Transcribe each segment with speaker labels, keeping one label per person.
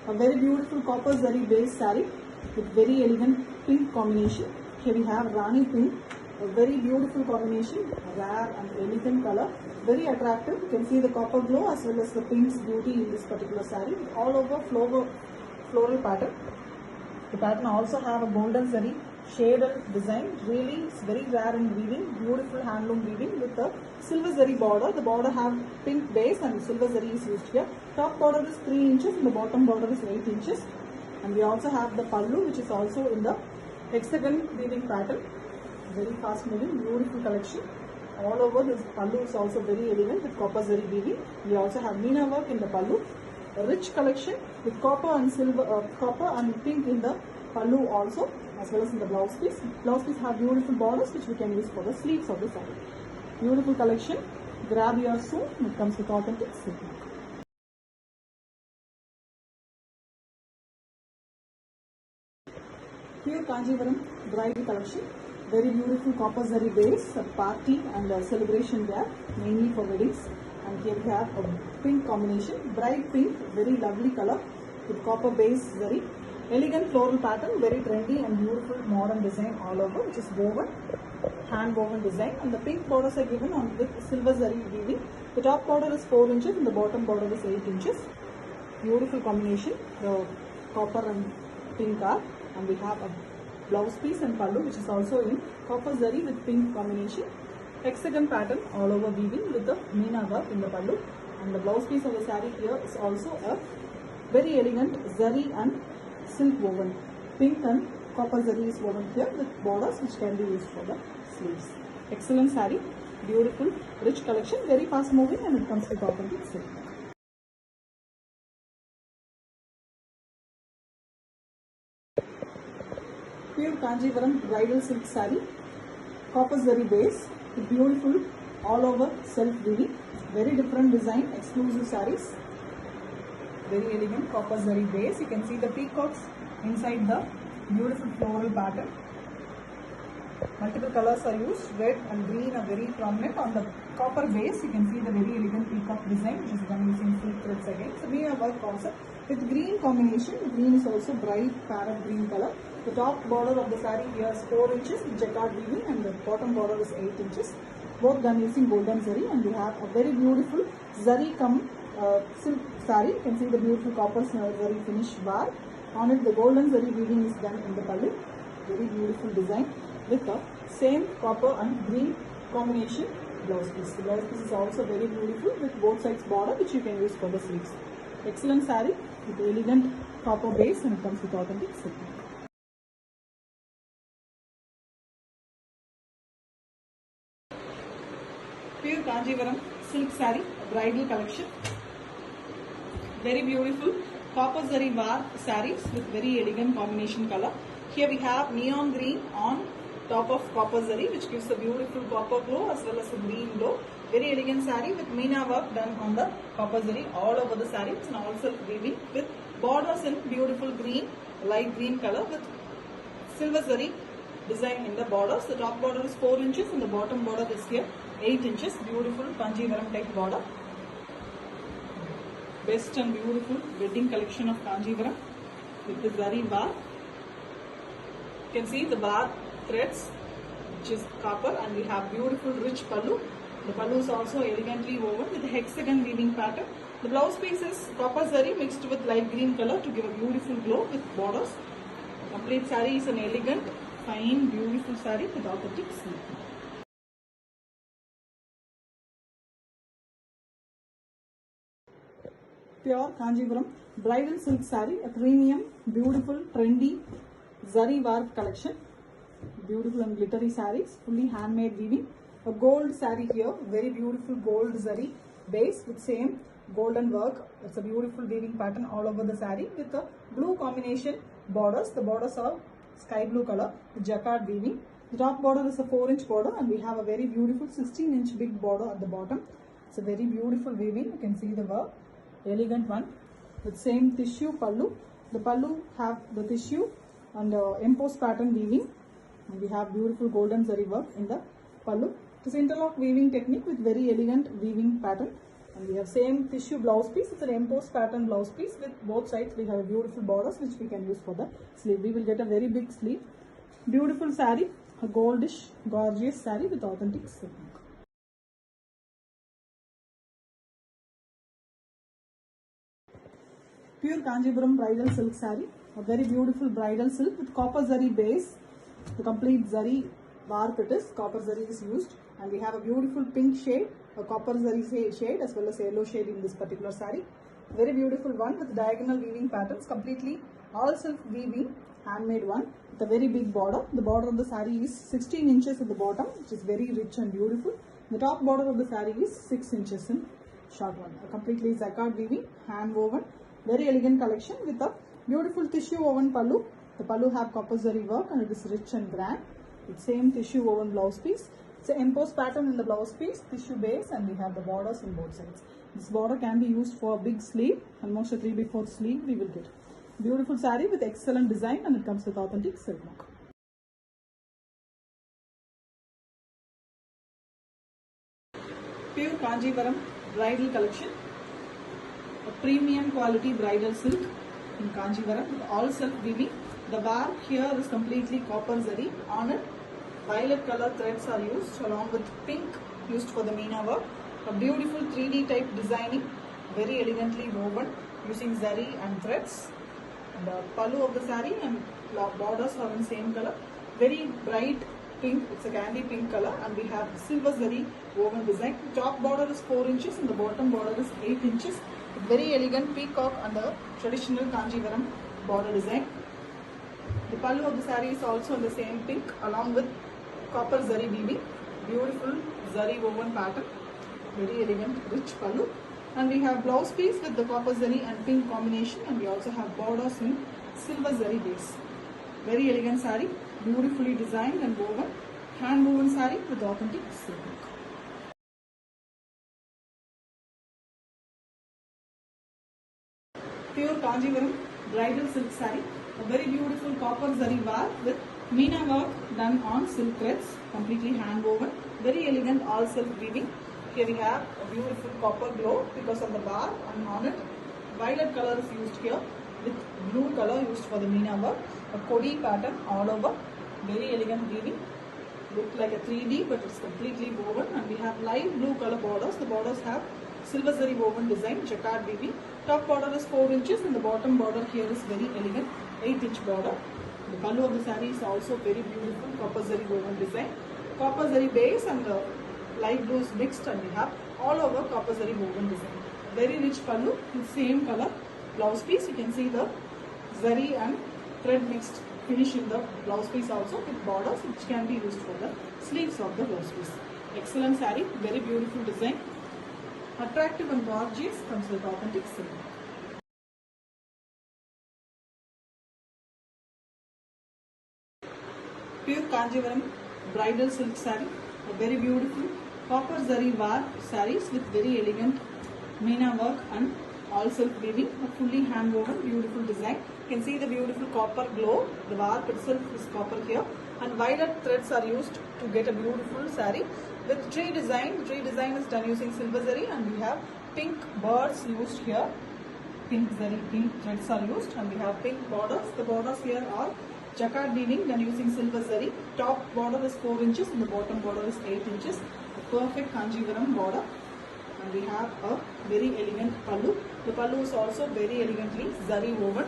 Speaker 1: A very beautiful copper zari base saree with very elegant pink combination. Here we have Rani pink, a very beautiful combination, rare and elegant color, very attractive. You can see the copper glow as well as the pink's beauty in this particular saree, all over floral pattern. The pattern also have a golden zari shaded design. Really, it's very rare in weaving. Beautiful handloom weaving with a silver zari border. The border have pink base and silver zari is used here. Top border is 3 inches and the bottom border is 8 inches. And we also have the pallu, which is also in the hexagon weaving pattern. Very fast moving, beautiful collection. All over this pallu is also very elegant with copper zari weaving. We also have meena work in the pallu. A rich collection with copper and silver, copper and pink in the pallu also, as well as in the blouse piece. Blouse piece have beautiful borders which we can use for the sleeves of the saree. Beautiful collection. Grab yours soon. It comes with authentic silk. Pure Kanjivaram bridal collection. Very beautiful copper zari base, a party and a celebration wear, mainly for weddings. And here we have a pink combination, bright pink, very lovely color with copper base zari. Elegant floral pattern, very trendy and beautiful modern design all over, which is woven, hand woven design. And the pink borders are given on with silver zari weaving. The top border is 4 inches and the bottom border is 8 inches. Beautiful combination, the copper and pink are. And we have a blouse piece and pallu, which is also in copper zari with pink combination. Hexagon pattern all over weaving with the meena work in the pallu. And the blouse piece of the saree here is also a very elegant zari and silk woven. Pink and copper zari is woven here with borders which can be used for the sleeves. Excellent saree, beautiful, rich collection, very fast moving, and it comes with authentic silk. Pure Kanjivaram bridal silk saree, copper zari base with beautiful all over self weaving, very different design, exclusive sarees. Very elegant copper zari base. You can see the peacocks inside the beautiful floral pattern. Multiple colors are used. Red and green are very prominent. On the copper base, you can see the very elegant peacock design, which is done using silk threads again. So we have work also with green combination. Green is also bright parrot green color. The top border of the saree here is 4 inches with jacquard weaving, and the bottom border is 8 inches. Both done using golden zari, and we have a very beautiful zari silk saree. You can see the beautiful copper zari finish bar. On it, the golden zari weaving is done in the pallu. Very beautiful design with the same copper and green combination blouse piece. The blouse piece is also very beautiful with both sides border, which you can use for the sleeves. Excellent saree with elegant copper base, and it comes with authentic silk. Pure Kanjivaram silk saree, bridal collection. Very beautiful copper zari var sarees with very elegant combination color. Here we have neon green on top of copper zari, which gives a beautiful copper glow as well as a green glow. Very elegant saree with meena work done on the copper zari all over the saree. It's an all silk weaving with borders in beautiful green, light green color with silver zari design in the borders. The top border is 4 inches and the bottom border is here 8 inches. Beautiful Kanjivaram type border. Best and beautiful wedding collection of Kanjivaram with the zari bar. You can see the bar threads, which is copper, and we have beautiful rich pallu. The pallu is also elegantly woven with the hexagon weaving pattern. The blouse piece is copper zari mixed with light green color to give a beautiful glow with borders. The complete saree is an elegant, fine, beautiful saree with authentic silk. Pure Kanjivaram bridal silk saree, a premium, beautiful, trendy zari work collection. Beautiful and glittery sarees, fully handmade weaving. A gold saree here, very beautiful gold zari base with same golden work. It's a beautiful weaving pattern all over the saree with the blue combination borders. The borders are sky blue color with jacquard weaving. The top border is a 4-inch border, and we have a very beautiful 16-inch big border at the bottom. It's a very beautiful weaving. You can see the work, elegant one with same tissue pallu. The pallu have the tissue and embossed pattern weaving. And we have beautiful golden zari work in the pallu. It is interlock weaving technique with very elegant weaving pattern. And we have same tissue blouse piece. It's an embossed pattern blouse piece. With both sides we have beautiful borders which we can use for the sleeve. We will get a very big sleeve. Beautiful saree, a goldish gorgeous saree with authentic silk. Pure Kanjipuram bridal silk saree, a very beautiful bridal silk with copper zari base. The complete zari bark it is, copper zari is used, and we have a beautiful pink shade, a copper zari shade as well as a yellow shade in this particular saree. Very beautiful one with diagonal weaving patterns, completely all self weaving, handmade one with a very big border. The border of the saree is 16 inches at the bottom, which is very rich and beautiful. The top border of the saree is 6 inches in short one. A completely jacquard weaving, hand woven, very elegant collection with a beautiful tissue woven pallu. The pallu have copper zari work and it is rich and grand. With same tissue woven blouse piece. It's an embossed pattern in the blouse piece, tissue base, and we have the borders in both sides. This border can be used for a big sleeve, almost a 3/4 sleeve we will get. Beautiful saree with excellent design, and it comes with authentic silk mark. Pure Kanjivaram bridal collection. A premium quality bridal silk in Kanjivaram with all self weaving. The bar here is completely copper zari. On it, violet color threads are used along with pink used for the meena work. A beautiful 3D type designing, very elegantly woven using zari and threads. And the pallu of the saree and borders are in same color. Very bright pink, it's a candy pink color, and we have silver zari woven design. Top border is 4 inches and the bottom border is 8 inches. Very elegant peacock and the traditional Kanjivaram border design. The pallu of the saree is also in the same pink along with copper zari weaving. Beautiful zari woven pattern. Very elegant, rich pallu. And we have blouse piece with the copper zari and pink combination, and we also have borders in silver zari base. Very elegant saree, beautifully designed and woven. Hand woven saree with authentic silk. Pure Kanjivaram bridal silk saree, a very beautiful copper zari bar with meena work done on silk threads, completely hand woven, very elegant all self weaving. Here we have a beautiful copper glow because of the bar, and on it violet color is used here with blue color used for the meena work. A kodi pattern all over, very elegant weaving. Look like a 3D, but it's completely woven, and we have light blue color borders. The borders have silver zari woven design, jacquard weaving. Top border is 4 inches and the bottom border here is very elegant 8-inch border. The pallu of the saree is also very beautiful, copper zari woven design. Copper zari base and the light blue is mixed, and we have all over copper zari woven design. Very rich pallu with same color blouse piece. You can see the zari and thread mixed finish in the blouse piece also with borders which can be used for the sleeves of the blouse piece. Excellent saree, very beautiful design. Attractive and gorgeous, comes with authentic silk. Pure Kanjivaram bridal silk saree, a very beautiful copper zari var sarees with very elegant meena work and all silk weaving, a fully hand woven beautiful design. You can see the beautiful copper glow. The warp itself is copper here, and violet threads are used to get a beautiful saree with tree design. The tree design is done using silver zari, and we have pink birds used here. Pink zari, pink threads are used, and we have pink borders. The borders here are jacquard weaving done using silver zari. Top border is 4 inches and the bottom border is 8 inches. A perfect Kanjivaram border. And we have a very elegant pallu. The pallu is also very elegantly zari woven.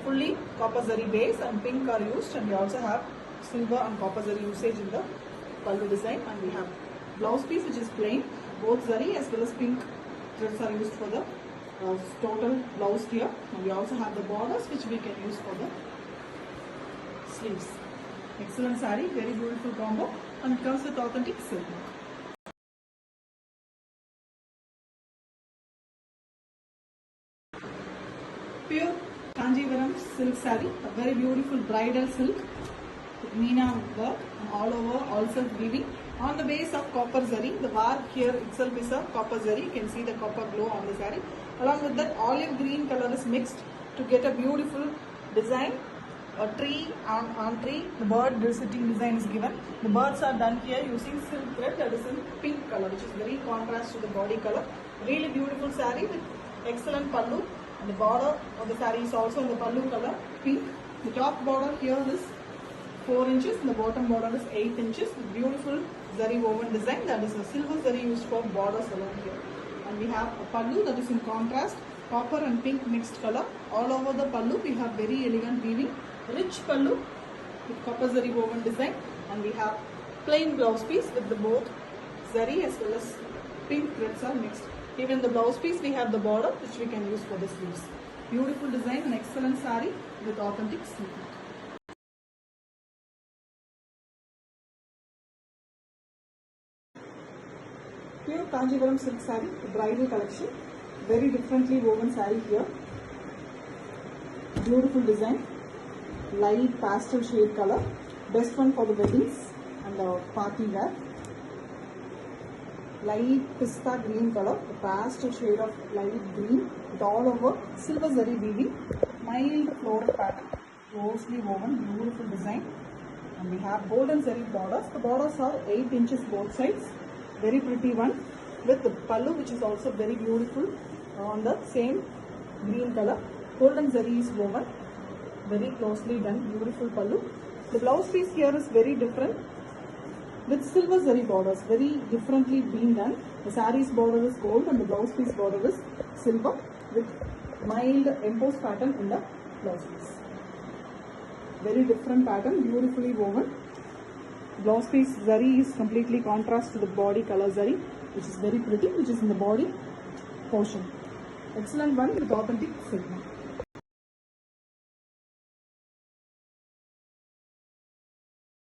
Speaker 1: Fully copper zari base and pink are used, and we also have silver and copper zari usage in the pallu design. And we have blouse piece which is plain, both zari as well as pink threads are used for the total blouse here. And we also have the borders which we can use for the sleeves. Excellent saree, very beautiful combo, and it comes with authentic silk. Pure Kanjivaram silk saree, a very beautiful bridal silk with meena work and all over all self weaving. On the base of copper zari, the var here itself is a copper zari. You can see the copper glow on the saree. Along with that, olive green color is mixed to get a beautiful design a tree on tree. The bird sitting design is given. The birds are done here using silk thread that is in pink color, which is very contrast to the body color. Really beautiful saree with excellent pallu, and the border of the saree is also in the pallu color, pink. The top border here is 4 inches and the bottom border is 8 inches. Beautiful zari woven design, that is a silver zari used for borders along here. And we have a pallu that is in contrast, copper and pink mixed color. All over the pallu we have very elegant weaving, rich pallu with copper zari woven design, and we have plain blouse piece with the both zari as well as pink threads are mixed. Even the blouse piece we have the border which we can use for the sleeves. Beautiful design and excellent saree with authentic silk. Pure Kanjivaram silk saree, bridal collection. Very differently woven saree here. Beautiful design, light pastel shade color. Best one for the weddings and the party wear. Light pista green color, the pastel shade of light green with all over silver zari weaving, mild floral pattern, closely woven, beautiful design. And we have golden zari borders. The borders are 8 inches both sides. Very pretty one with the pallu, which is also very beautiful on the same green color. Golden zari is woven, very closely done, beautiful pallu. The blouse piece here is very different with silver zari borders, very differently being done. The saree's border is gold and the blouse piece border is silver with mild embossed pattern in the blouse piece. Very different pattern, beautifully woven. Blouse piece zari is completely contrast to the body color zari, which is very pretty, which is in the body portion. Excellent one with authentic silk.